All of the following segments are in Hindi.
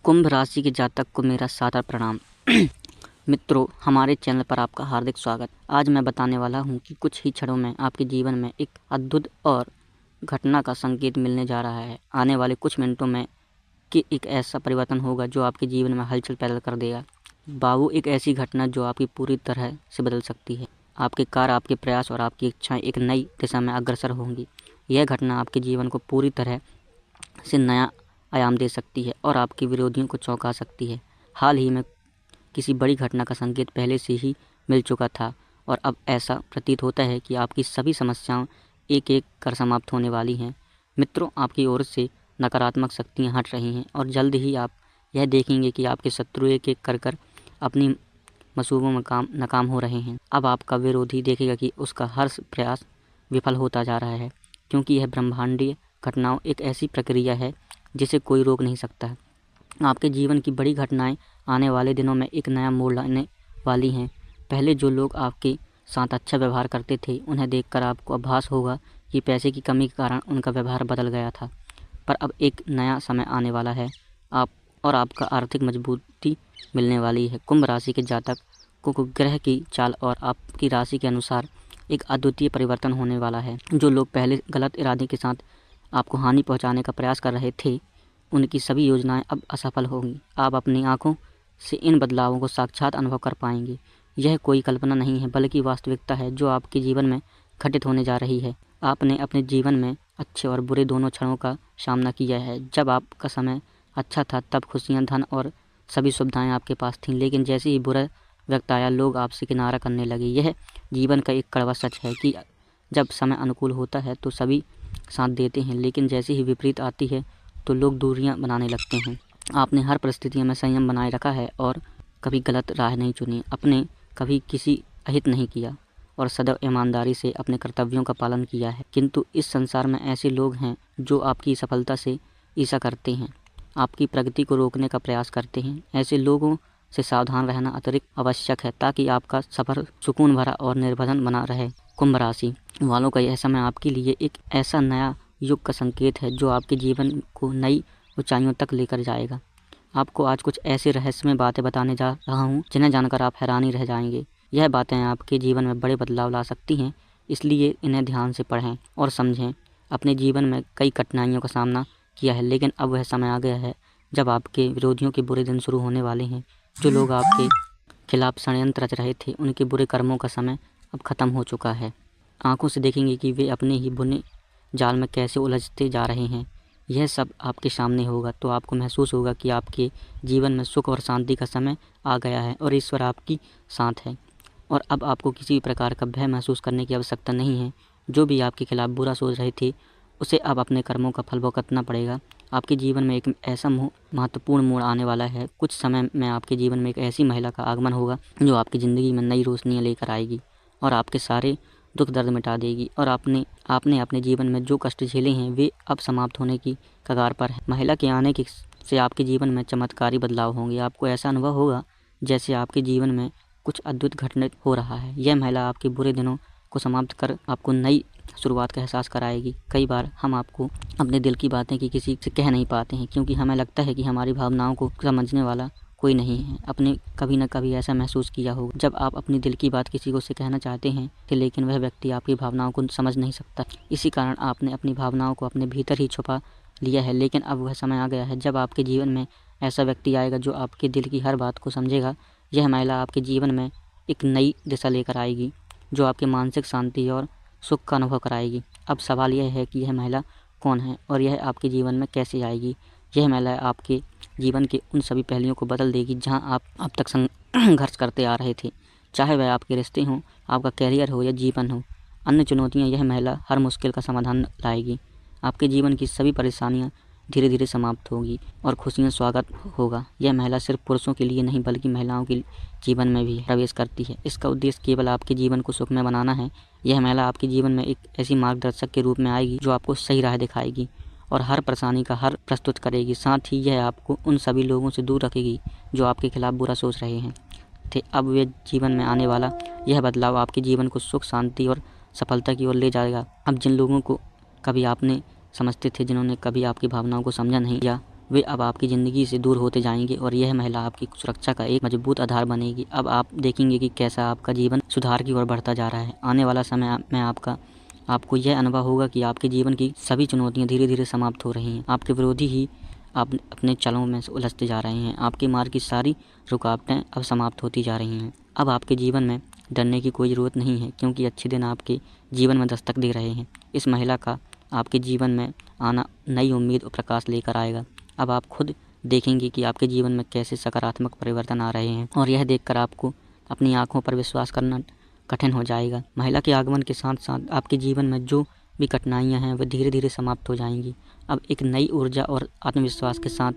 कुंभ राशि के जातक को मेरा सादर प्रणाम। मित्रों, हमारे चैनल पर आपका हार्दिक स्वागत। आज मैं बताने वाला हूं कि कुछ ही क्षणों में आपके जीवन में एक अद्भुत और घटना का संकेत मिलने जा रहा है। आने वाले कुछ मिनटों में कि एक ऐसा परिवर्तन होगा जो आपके जीवन में हलचल पैदा कर देगा। बाबू, एक ऐसी घटना जो आपकी पूरी तरह से बदल सकती है। आपके कार्य, आपके प्रयास और आपकी इच्छाएं एक नई दिशा में अग्रसर होंगी। यह घटना आपके जीवन को पूरी तरह से नया आयाम दे सकती है और आपके विरोधियों को चौंका सकती है। हाल ही में किसी बड़ी घटना का संकेत पहले से ही मिल चुका था और अब ऐसा प्रतीत होता है कि आपकी सभी समस्याएं एक एक कर समाप्त होने वाली हैं। मित्रों, आपकी ओर से नकारात्मक शक्तियां हट रही हैं और जल्द ही आप यह देखेंगे कि आपके शत्रु एक एक कर अपनी मंसूबों में नाकाम हो रहे हैं। अब आपका विरोधी देखेगा कि उसका हर प्रयास विफल होता जा रहा है, क्योंकि यह ब्रह्मांडीय घटनाओं एक ऐसी प्रक्रिया है जिसे कोई रोक नहीं सकता है। आपके जीवन की बड़ी घटनाएं आने वाले दिनों में एक नया मोड़ लाने वाली हैं। पहले जो लोग आपके साथ अच्छा व्यवहार करते थे, उन्हें देखकर आपको आभास होगा कि पैसे की कमी के कारण उनका व्यवहार बदल गया था। पर अब एक नया समय आने वाला है आपका आर्थिक मजबूती मिलने वाली है। कुंभ राशि के जातक को ग्रह की चाल और आपकी राशि के अनुसार एक अद्वितीय परिवर्तन होने वाला है। जो लोग पहले गलत इरादे के साथ आपको हानि पहुंचाने का प्रयास कर रहे थे, उनकी सभी योजनाएं अब असफल होंगी। आप अपनी आंखों से इन बदलावों को साक्षात अनुभव कर पाएंगे। यह कोई कल्पना नहीं है, बल्कि वास्तविकता है जो आपके जीवन में घटित होने जा रही है। आपने अपने जीवन में अच्छे और बुरे दोनों क्षणों का सामना किया है। जब आपका समय अच्छा था तब खुशियाँ, धन और सभी सुविधाएँ आपके पास थीं, लेकिन जैसे ही बुरा वक्त आया, लोग आपसे किनारा करने लगे। यह जीवन का एक कड़वा सच है कि जब समय अनुकूल होता है तो सभी साथ देते हैं, लेकिन जैसे ही विपरीत आती है तो लोग दूरियां बनाने लगते हैं। आपने हर परिस्थितियों में संयम बनाए रखा है और कभी गलत राह नहीं चुनी। आपने कभी किसी अहित नहीं किया और सदैव ईमानदारी से अपने कर्तव्यों का पालन किया है। किंतु इस संसार में ऐसे लोग हैं जो आपकी सफलता से ईर्ष्या करते हैं, आपकी प्रगति को रोकने का प्रयास करते हैं। ऐसे लोगों से सावधान रहना अतिरिक्त आवश्यक है ताकि आपका सफर सुकून भरा और निर्विघ्न बना रहे। कुंभ राशि वालों का यह समय आपके लिए एक ऐसा नया युग का संकेत है जो आपके जीवन को नई ऊंचाइयों तक लेकर जाएगा। आपको आज कुछ ऐसे रहस्यमय बातें बताने जा रहा हूँ जिन्हें जानकर आप हैरानी रह जाएंगे। यह बातें आपके जीवन में बड़े बदलाव ला सकती हैं, इसलिए इन्हें ध्यान से पढ़ें और समझें। अपने जीवन में कई कठिनाइयों का सामना किया है, लेकिन अब वह समय आ गया है जब आपके विरोधियों के बुरे दिन शुरू होने वाले हैं। जो लोग आपके खिलाफ षड्यंत्र रच रहे थे, उनके बुरे कर्मों का समय अब खत्म हो चुका है। आंखों से देखेंगे कि वे अपने ही बुने जाल में कैसे उलझते जा रहे हैं। यह सब आपके सामने होगा तो आपको महसूस होगा कि आपके जीवन में सुख और शांति का समय आ गया है और ईश्वर आपकी साथ है। और अब आपको किसी भी प्रकार का भय महसूस करने की आवश्यकता नहीं है। जो भी आपके खिलाफ बुरा सोच रहे थे, उसे अब अपने कर्मों का फल भुगतना पड़ेगा। आपके जीवन में एक ऐसा महत्वपूर्ण मोड़ आने वाला है। कुछ समय में आपके जीवन में एक ऐसी महिला का आगमन होगा जो आपकी ज़िंदगी में नई रोशनियाँ लेकर आएगी और आपके सारे दुख दर्द मिटा देगी। और आपने अपने जीवन में जो कष्ट झेले हैं वे अब समाप्त होने की कगार पर है। महिला के आने से आपके जीवन में चमत्कारी बदलाव होंगे। आपको ऐसा अनुभव होगा जैसे आपके जीवन में कुछ अद्भुत घटित हो रहा है। यह महिला आपके बुरे दिनों को समाप्त कर आपको नई शुरुआत का एहसास कराएगी। कई बार हम आपको अपने दिल की बातें किसी से कह नहीं पाते हैं, क्योंकि हमें लगता है कि हमारी भावनाओं को समझने वाला कोई नहीं है। आपने कभी न कभी ऐसा महसूस किया होगा जब आप अपनी दिल की बात किसी को से कहना चाहते हैं, लेकिन वह व्यक्ति आपकी भावनाओं को समझ नहीं सकता। इसी कारण आपने अपनी भावनाओं को अपने भीतर ही छुपा लिया है। लेकिन अब वह समय आ गया है जब आपके जीवन में ऐसा व्यक्ति आएगा जो आपके दिल की हर बात को समझेगा। यह महिला आपके जीवन में एक नई दिशा लेकर आएगी जो आपके मानसिक शांति और सुख का अनुभव कराएगी। अब सवाल यह है कि यह महिला कौन है और यह आपके जीवन में कैसे आएगी। यह महिला आपके जीवन के उन सभी पहलुओं को बदल देगी जहां आप अब तक संघर्ष करते आ रहे थे, चाहे वह आपके रिश्ते हों, आपका कैरियर हो या जीवन हो। अन्य चुनौतियां, यह महिला हर मुश्किल का समाधान लाएगी। आपके जीवन की सभी परेशानियां धीरे धीरे समाप्त होगी और खुशियां स्वागत होगा। यह महिला सिर्फ पुरुषों के लिए नहीं बल्कि महिलाओं के जीवन में भी प्रवेश करती है। इसका उद्देश्य केवल आपके जीवन को सुखमय बनाना है। यह महिला आपके जीवन में एक ऐसी मार्गदर्शक के रूप में आएगी जो आपको सही राह दिखाएगी और हर परेशानी का हल प्रस्तुत करेगी। साथ ही यह आपको उन सभी लोगों से दूर रखेगी जो आपके खिलाफ बुरा सोच रहे हैं थे। अब वे जीवन में आने वाला यह बदलाव आपके जीवन को सुख, शांति और सफलता की ओर ले जाएगा। अब जिन लोगों को कभी आपने समझते थे, जिन्होंने कभी आपकी भावनाओं को समझा नहीं या वे अब आपकी ज़िंदगी से दूर होते जाएंगे और यह महिला आपकी सुरक्षा का एक मजबूत आधार बनेगी। अब आप देखेंगे कि कैसा आपका जीवन सुधार की ओर बढ़ता जा रहा है। आने वाला समय में आपको यह अनुभव होगा कि आपके जीवन की सभी चुनौतियाँ धीरे धीरे समाप्त हो रही हैं। आपके विरोधी ही आप अपने चालों में उलझते जा रहे हैं। आपके मार्ग की सारी रुकावटें अब समाप्त होती जा रही हैं। अब आपके जीवन में डरने की कोई ज़रूरत नहीं है, क्योंकि अच्छे दिन आपके जीवन में दस्तक दे रहे हैं। इस महिला का आपके जीवन में आना नई उम्मीद और प्रकाश लेकर आएगा। अब आप खुद देखेंगे कि आपके जीवन में कैसे सकारात्मक परिवर्तन आ रहे हैं, और यह देखकर आपको अपनी आँखों पर विश्वास करना कठिन हो जाएगा। महिला के आगमन के साथ साथ आपके जीवन में जो भी कठिनाइयाँ हैं, वह धीरे धीरे समाप्त हो जाएंगी। अब एक नई ऊर्जा और आत्मविश्वास के साथ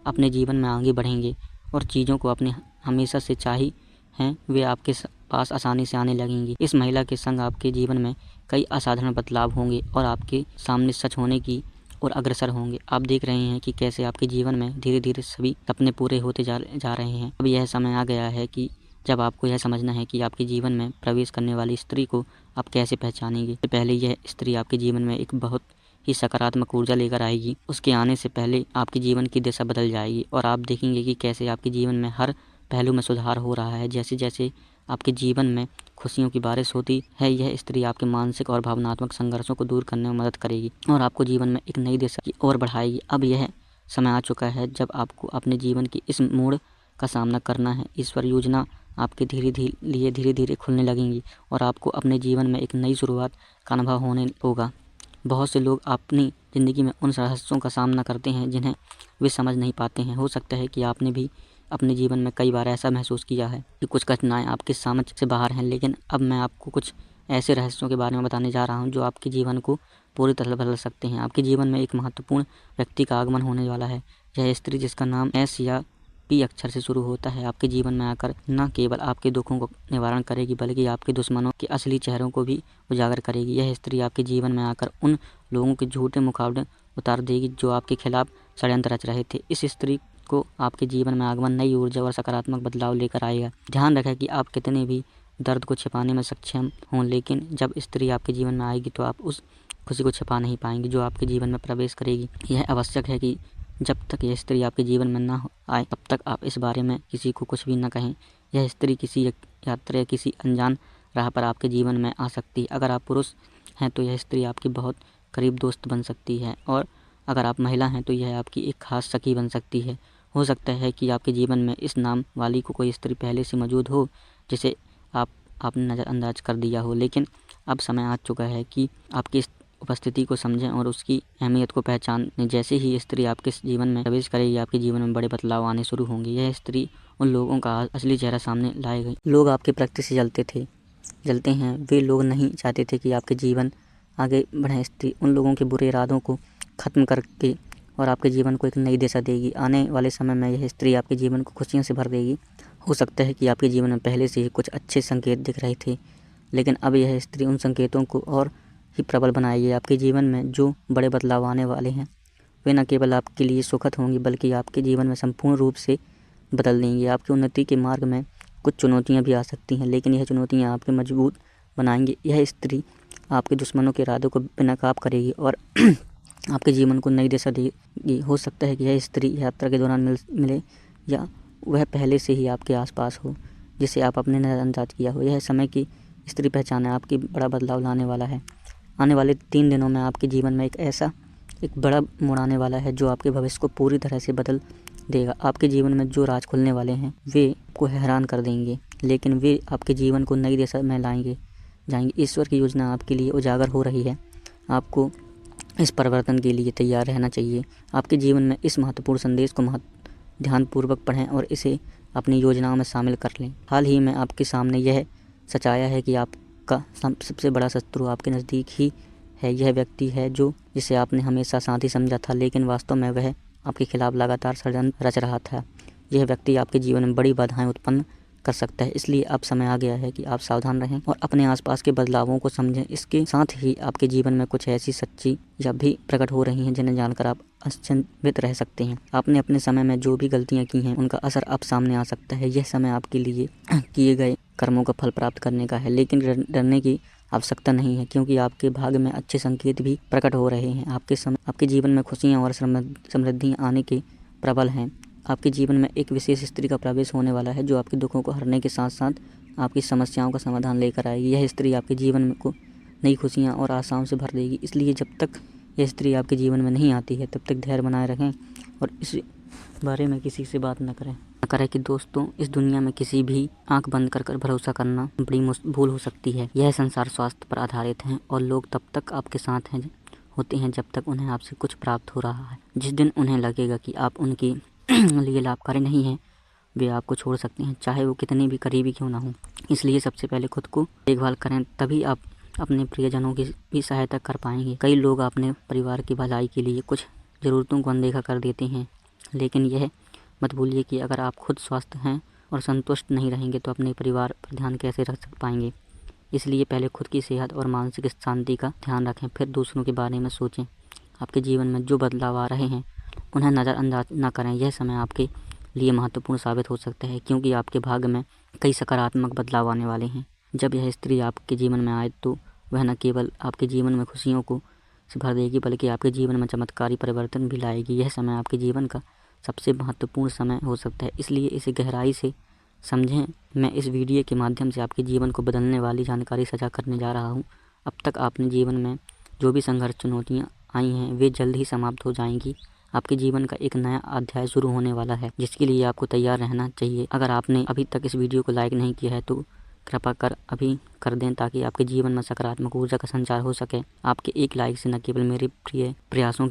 अपने जीवन में आगे बढ़ेंगे, और चीज़ों को अपने हमेशा से चाही हैं वे आपके पास आसानी से आने लगेंगी। इस महिला के संग आपके जीवन में कई असाधारण बदलाव होंगे और आपके सामने सच होने की और अग्रसर होंगे। आप देख रहे हैं कि कैसे आपके जीवन में धीरे धीरे सभी सपने पूरे होते जा रहे हैं। अब यह समय आ गया है कि जब आपको यह समझना है कि आपके जीवन में प्रवेश करने वाली स्त्री को आप कैसे पहचानेंगे। इससे पहले यह स्त्री आपके जीवन में एक बहुत ही सकारात्मक ऊर्जा लेकर आएगी। उसके आने से पहले आपके जीवन की दिशा बदल जाएगी और आप देखेंगे कि कैसे आपके जीवन में हर पहलू में सुधार हो रहा है। जैसे जैसे आपके जीवन में खुशियों की बारिश होती है, यह स्त्री आपके मानसिक और भावनात्मक संघर्षों को दूर करने में मदद करेगी और आपको जीवन में एक नई दिशा की ओर बढ़ाएगी। अब यह समय आ चुका है जब आपको अपने जीवन की इस मोड़ का सामना करना है। ईश्वर योजना आपके धीरे धीरे खुलने लगेंगी और आपको अपने जीवन में एक नई शुरुआत का अनुभव होने होगा। बहुत से लोग अपनी ज़िंदगी में उन रहस्यों का सामना करते हैं जिन्हें वे समझ नहीं पाते हैं। हो सकता है कि आपने भी अपने जीवन में कई बार ऐसा महसूस किया है कि कुछ कठिनाइयाँ आपके समझ से बाहर हैं, लेकिन अब मैं आपको कुछ ऐसे रहस्यों के बारे में बताने जा रहा हूँ जो आपके जीवन को पूरी तरह बदल सकते हैं। आपके जीवन में एक महत्वपूर्ण व्यक्ति का आगमन होने वाला है। यह स्त्री, जिसका नाम एस या पी अक्षर से शुरू होता है, आपके जीवन में आकर न केवल आपके दुखों को निवारण करेगी, बल्कि आपके दुश्मनों के असली चेहरों को भी उजागर करेगी। यह स्त्री आपके जीवन में आकर उन लोगों के झूठे मुकाबले उतार देगी जो आपके खिलाफ षड्यंत्र रच रहे थे। इस स्त्री को आपके जीवन में आगमन नई ऊर्जा और सकारात्मक बदलाव लेकर आएगा। ध्यान रखें कि आप कितने भी दर्द को छिपाने में सक्षम हों, लेकिन जब स्त्री आपके जीवन में आएगी तो आप उस खुशी को छिपा नहीं पाएंगे जो आपके जीवन में प्रवेश करेगी। यह आवश्यक है कि जब तक यह स्त्री आपके जीवन में ना आए तब तक आप इस बारे में किसी को कुछ भी न कहें। यह स्त्री किसी यात्रा या किसी अनजान राह पर आपके जीवन में आ सकती है। अगर आप पुरुष हैं तो यह स्त्री आपकी बहुत करीब दोस्त बन सकती है, और अगर आप महिला हैं तो यह आपकी एक खास सखी बन सकती है। हो सकता है कि आपके जीवन में इस नाम वाली को कोई स्त्री पहले से मौजूद हो जिसे आपने नज़रअंदाज कर दिया हो, लेकिन अब समय आ चुका है कि आपकी उपस्थिति को समझें और उसकी अहमियत को पहचानें। जैसे ही स्त्री आपके जीवन में प्रवेश करेगी, आपके जीवन में बड़े बदलाव आने शुरू होंगे। यह स्त्री उन लोगों का असली चेहरा सामने लाएगी। लोग आपके प्रकृति से जलते हैं। वे लोग नहीं चाहते थे कि आपके जीवन आगे बढ़े। स्त्री उन लोगों के बुरे इरादों को ख़त्म करके और आपके जीवन को एक नई दिशा देगी। आने वाले समय में यह स्त्री आपके जीवन को खुशियों से भर देगी। हो सकता है कि आपके जीवन में पहले से ही कुछ अच्छे संकेत दिख रहे थे, लेकिन अब यह स्त्री उन संकेतों को और ही प्रबल बनाएगी। आपके जीवन में जो बड़े बदलाव आने वाले हैं वे न केवल आपके लिए सुखद होंगी, बल्कि आपके जीवन में संपूर्ण रूप से बदल देंगी। आपकी उन्नति के मार्ग में कुछ चुनौतियाँ भी आ सकती हैं, लेकिन यह चुनौतियाँ आपके मजबूत बनाएंगी। यह स्त्री आपके दुश्मनों के इरादों को बेनकाब करेगी और आपके जीवन को नई दिशा देगी। हो सकता है कि यह स्त्री यात्रा के दौरान मिले या वह पहले से ही आपके आसपास हो जिसे आप अपने नज़रअंदाज किया हो। यह समय की स्त्री पहचान आपकी बड़ा बदलाव लाने वाला है। आने वाले 3 दिनों में आपके जीवन में एक बड़ा मोड़ आने वाला है जो आपके भविष्य को पूरी तरह से बदल देगा। आपके जीवन में जो राज खुलने वाले हैं वे आपको हैरान कर देंगे, लेकिन वे आपके जीवन को नई दिशा में जाएंगे। ईश्वर की योजना आपके लिए उजागर हो रही है। आपको इस परिवर्तन के लिए तैयार रहना चाहिए। आपके जीवन में इस महत्वपूर्ण संदेश को ध्यानपूर्वक पढ़ें और इसे अपनी योजनाओं में शामिल कर लें। हाल ही में आपके सामने यह सच आया है कि आपका सबसे बड़ा शत्रु आपके नज़दीक ही है। यह व्यक्ति है जिसे आपने हमेशा साथी समझा था, लेकिन वास्तव में वह आपके खिलाफ लगातार षड्यंत्र रच रहा था। यह व्यक्ति आपके जीवन में बड़ी बाधाएं उत्पन्न कर सकता है, इसलिए अब समय आ गया है कि आप सावधान रहें और अपने आसपास के बदलावों को समझें। इसके साथ ही आपके जीवन में कुछ ऐसी सच्ची या भी प्रकट हो रही हैं जिन्हें जानकर आप अचंभित रह सकते हैं। आपने अपने समय में जो भी गलतियां की हैं उनका असर अब सामने आ सकता है। यह समय आपके लिए किए गए कर्मों का फल प्राप्त करने का है, लेकिन डरने की आवश्यकता नहीं है, क्योंकि आपके भाग्य में अच्छे संकेत भी प्रकट हो रहे हैं। आपके जीवन में खुशियाँ और समृद्धि आने के प्रबल हैं। आपके जीवन में एक विशेष स्त्री का प्रवेश होने वाला है जो आपके दुखों को हरने के साथ साथ आपकी समस्याओं का समाधान लेकर आएगी। यह स्त्री आपके जीवन में को नई खुशियाँ और आशाओं से भर देगी। इसलिए जब तक यह स्त्री आपके जीवन में नहीं आती है तब तक धैर्य बनाए रखें और इस बारे में किसी से बात न करें कि दोस्तों, इस दुनिया में किसी भी आंख बंद कर भरोसा करना बड़ी भूल हो सकती है। यह संसार स्वास्थ्य पर आधारित है और लोग तब तक आपके साथ होते हैं जब तक उन्हें आपसे कुछ प्राप्त हो रहा है। जिस दिन उन्हें लगेगा कि आप उनके लिए लाभकारी नहीं हैं, वे आपको छोड़ सकते हैं, चाहे वो कितने भी करीबी क्यों ना हो। इसलिए सबसे पहले खुद को देखभाल करें, तभी आप अपने प्रियजनों की भी सहायता कर पाएंगे। कई लोग अपने परिवार की भलाई के लिए कुछ ज़रूरतों को अनदेखा कर देते हैं, लेकिन यह मत भूलिए कि अगर आप खुद स्वस्थ हैं और संतुष्ट नहीं रहेंगे तो अपने परिवार पर ध्यान कैसे रख पाएंगे। इसलिए पहले खुद की सेहत और मानसिक शांति का ध्यान रखें, फिर दूसरों के बारे में सोचें। आपके जीवन में जो बदलाव आ रहे हैं उन्हें नज़रअंदाज न करें। यह समय आपके लिए महत्वपूर्ण साबित हो सकता है, क्योंकि आपके भाग्य में कई सकारात्मक बदलाव आने वाले हैं। जब यह स्त्री आपके जीवन में आए तो वह न केवल आपके जीवन में खुशियों को से भर देगी, बल्कि आपके जीवन में चमत्कारी परिवर्तन भी लाएगी। यह समय आपके जीवन का सबसे महत्वपूर्ण समय हो सकता है, इसलिए इसे गहराई से समझें। मैं इस वीडियो के माध्यम से आपके जीवन को बदलने वाली जानकारी साझा करने जा रहा हूँ। अब तक आपने जीवन में जो भी संघर्ष चुनौतियाँ आई हैं वे जल्द ही समाप्त हो जाएंगी। आपके जीवन का एक नया अध्याय शुरू होने वाला है, जिसके लिए आपको तैयार रहना चाहिए। अगर आपने अभी तक इस वीडियो को लाइक नहीं किया है तो कृपा कर अभी कर दें, ताकि आपके जीवन में सकारात्मक ऊर्जा का संचार हो सके। आपके एक लाइक से न केवल मेरे प्रिय प्रयासों